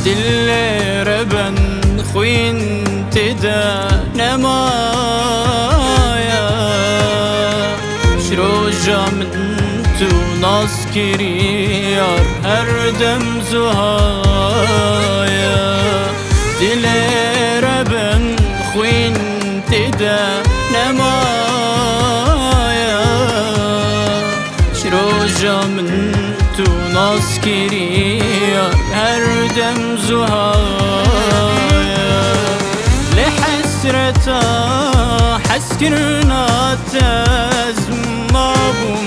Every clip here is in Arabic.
Dillere ben خوین تدا نمایا شروجا من تو ناس كريار هر دم زهايا دلير بن خوين تدا نمايا شروجا من تو ناس كريار هر دم زهايا لحسرتا حسكرنا تزمابهم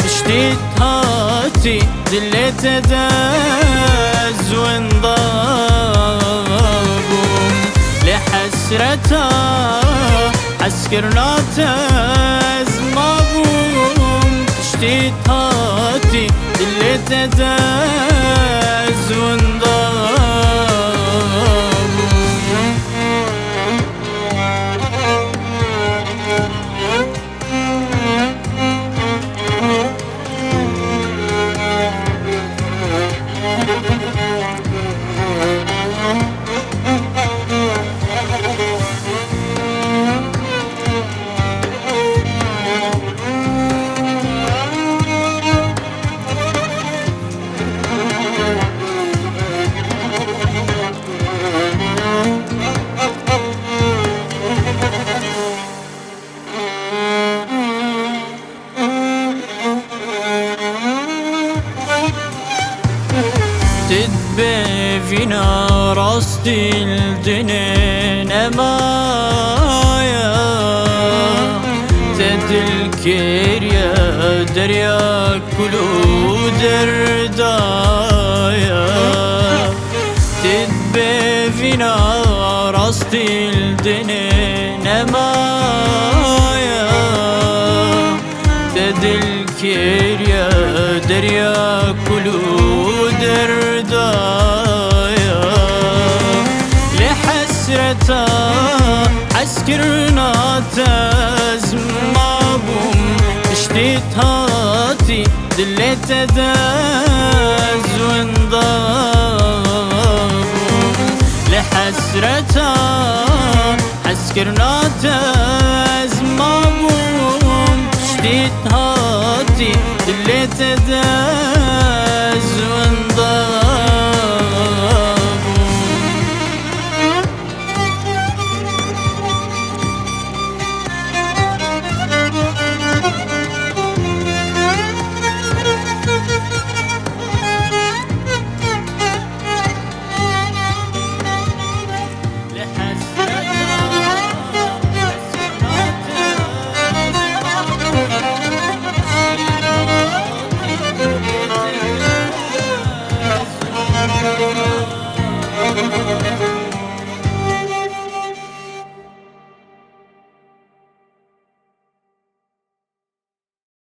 اشتيت هاتي دلت داز وانضابهم لحسرتا حسكرنا تزمابهم اشتيت هاتي دلت داز وانضابهم تدبينا راستي الدنين أمايا تدلكير يا دريا كلو دردايا تدبينا راستي الدنين أمايا تدلكير يا دريا كلو دردايا لحسرتا عسكرنا تزمابهم اشتيت هاتي دلت داز وانضابهم لحسرتا عسكرنا تزمابهم اشتيت هاتي